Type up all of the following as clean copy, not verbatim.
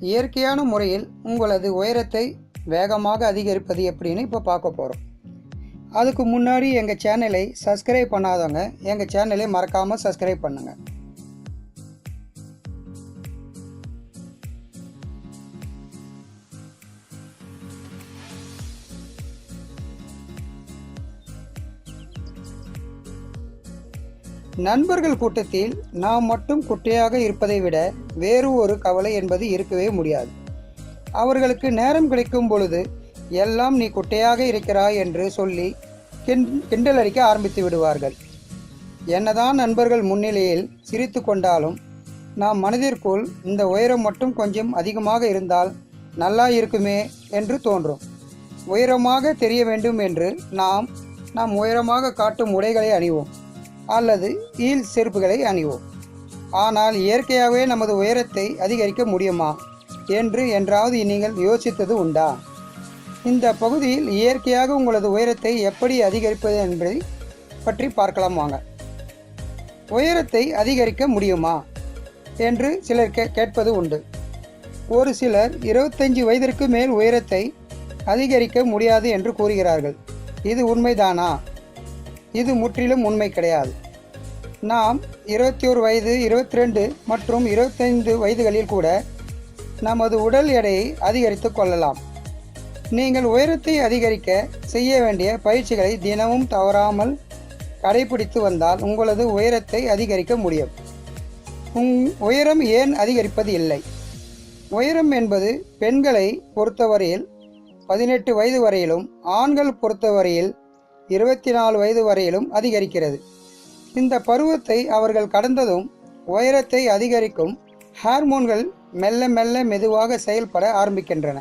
இயற்கையான முறையில் உங்களது உயரத்தை வேகமாக அதிகரிப்பது எப்படின்னு இப்போ பார்க்க போகிறோம். அதுக்கு முன்னாடி எங்கள் சேனலை சப்ஸ்கிரைப் பண்ணாதவங்க எங்கள் சேனலை மறக்காமல் சப்ஸ்கிரைப் பண்ணுங்கள். நண்பர்கள் கூட்டத்தில் நாம் மட்டும் குட்டையாக இருப்பதை விட வேறு ஒரு கவலை என்பது இருக்கவே முடியாது. அவர்களுக்கு நேரம் கிடைக்கும் பொழுது எல்லாம் நீ குட்டையாக இருக்கிறாய் என்று சொல்லி கிண்டலடிக்க ஆரம்பித்து விடுவார்கள். என்னதான் நண்பர்கள் முன்னிலையில் சிரித்து கொண்டாலும் நாம் மனதிற்குள் இந்த உயரம் மட்டும் கொஞ்சம் அதிகமாக இருந்தால் நல்லா இருக்குமே என்று தோன்றும். உயரமாக தெரிய வேண்டும் என்று நாம் உயரமாக காட்டும் உடைகளை அணிவோம் அல்லது ஹீல் செருப்புகளை அணிவோம். ஆனால் இயற்கையாகவே நமது உயரத்தை அதிகரிக்க முடியுமா என்று என்றாவது நீங்கள் யோசித்தது உண்டா? இந்த பகுதியில் இயற்கையாக உங்களது உயரத்தை எப்படி அதிகரிப்பது என்பதை பற்றி பார்க்கலாம் வாங்க. உயரத்தை அதிகரிக்க முடியுமா என்று சிலர் கேட்பது உண்டு. ஒரு சிலர் 25 வயதிற்கு மேல் உயரத்தை அதிகரிக்க முடியாது என்று கூறுகிறார்கள். இது உண்மைதானா? இது முற்றிலும் உண்மை கிடையாது. நாம் 21 வயது, 22 மற்றும் 25 வயதுகளில் கூட நமது உடல் எடையை அதிகரித்து கொள்ளலாம். நீங்கள் உயரத்தை அதிகரிக்க செய்ய வேண்டிய பயிற்சிகளை தினமும் தவறாமல் கடைபிடித்து வந்தால் உங்களது உயரத்தை அதிகரிக்க முடியும். உயரம் ஏன் அதிகரிப்பது இல்லை? உயரம் என்பது பெண்களை பொறுத்தவரையில் 18 வயது வரையிலும், ஆண்கள் பொறுத்தவரையில் 24 வயது வரையிலும் அதிகரிக்கிறது. இந்த பருவத்தை அவர்கள் கடந்ததும் உயரத்தை அதிகரிக்கும் ஹார்மோன்கள் மெல்ல மெல்ல மெதுவாக செயல்பட ஆரம்பிக்கின்றன.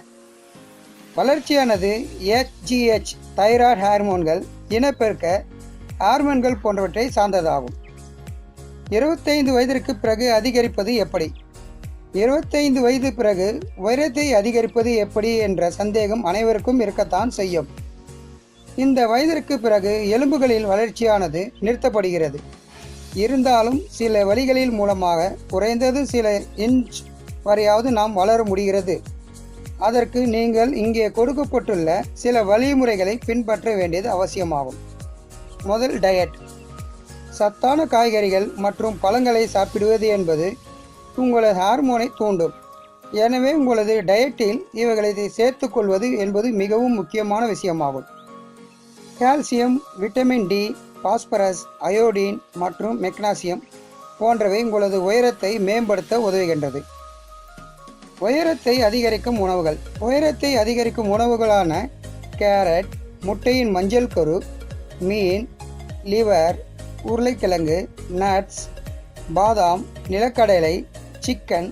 வளர்ச்சியானது HGH, தைராய்டு ஹார்மோன்கள், இனப்பெருக்க ஹார்மோன்கள் போன்றவற்றை சார்ந்ததாகும். 25 வயதிற்கு பிறகு அதிகரிப்பது எப்படி? 25 வயது பிறகு உயரத்தை அதிகரிப்பது எப்படி என்ற சந்தேகம் அனைவருக்கும் இருக்கத்தான் செய்யும். இந்த வயதிற்கு பிறகு எலும்புகளில் வளர்ச்சியானது நிறுத்தப்படுகிறது. இருந்தாலும் சில வழிகளில் மூலமாக குறைந்தது சில இன்ச் வரையாவது நாம் வளர முடிகிறது. அதற்கு நீங்கள் இங்கே கொடுக்கப்பட்டுள்ள சில வழிமுறைகளை பின்பற்ற வேண்டியது அவசியமாகும். முதல், டயட். சத்தான காய்கறிகள் மற்றும் பழங்களை சாப்பிடுவது என்பது உங்களது ஹார்மோனை தூண்டும். எனவே உங்களது டயட்டில் இவைகளை சேர்த்துக்கொள்வது என்பது மிகவும் முக்கியமான விஷயமாகும். Calcium, vitamin D, phosphorus, iodine மற்றும் மெக்னீசியம் போன்றவை உங்களது உயரத்தை மேம்படுத்த உதவுகின்றது. உயரத்தை அதிகரிக்கும் உணவுகள். உயரத்தை அதிகரிக்கும் உணவுகளான கேரட், முட்டையின் மஞ்சள் கரு, மீன், லிவர், உருளைக்கிழங்கு, நட்ஸ், பாதாம், நிலக்கடலை, சிக்கன்,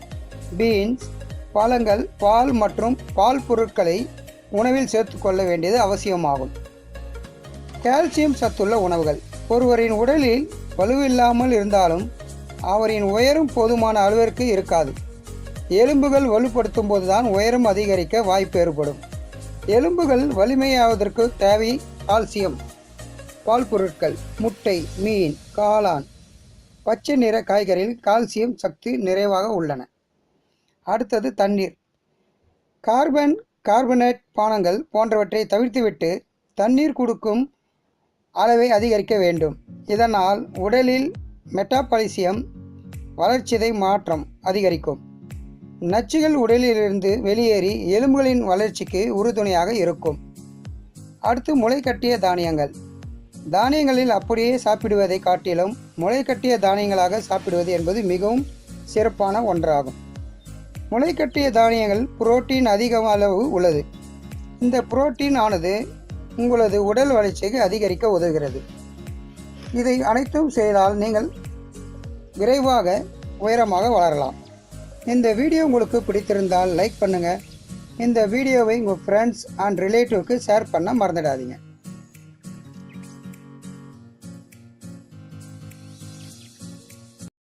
பீன்ஸ், பழங்கள், பால் மற்றும் பால் பொருட்களை உணவில் சேர்த்துக்கொள்ள வேண்டியது அவசியமாகும். கால்சியம் சத்துள்ள உணவுகள். ஒருவரின் உடலில் வலுவில்லாமல் இருந்தாலும் அவரின் உயரம் போதுமான அளவிற்கு இருக்காது. எலும்புகள் வலுப்படுத்தும் போதுதான் உயரம் அதிகரிக்க வாய்ப்பு ஏற்படும். எலும்புகள் வலிமையாவதற்கு தேவை கால்சியம். பால் பொருட்கள், முட்டை, மீன், காளான், பச்சை நிற காய்கறியில் கால்சியம் சக்தி நிறைவாக உள்ளன. அடுத்தது தண்ணீர். கார்பனேட் பானங்கள் போன்றவற்றை தவிர்த்துவிட்டு தண்ணீர் கொடுக்கும் அளவை அதிகரிக்க வேண்டும். இதனால் உடலில் மெட்டாபாலிசம் வளர்ச்சிதை மாற்றம் அதிகரிக்கும். நச்சுகள் உடலிலிருந்து வெளியேறி எலும்புகளின் வளர்ச்சிக்கு உறுதுணையாக இருக்கும். அடுத்து, முளைக்கட்டிய தானியங்கள். தானியங்களில் அப்படியே சாப்பிடுவதை காட்டிலும் முளைக்கட்டிய தானியங்களாக சாப்பிடுவது என்பது மிகவும் சிறப்பான ஒன்றாகும். முளைக்கட்டிய தானியங்கள் புரோட்டீன் அதிக அளவு உள்ளது. இந்த புரோட்டீன் ஆனது உங்களது உடல் வளர்ச்சிக்கு அதிகரிக்க உதவுகிறது. இதை அனைத்தும் செய்தால் நீங்கள் விரைவாக உயரமாக வளரலாம். இந்த வீடியோ உங்களுக்கு பிடித்திருந்தால் லைக் பண்ணுங்கள். இந்த வீடியோவை உங்கள் ஃப்ரெண்ட்ஸ் அண்ட் ரிலேட்டிவ்க்கு ஷேர் பண்ண மறந்துடாதீங்க.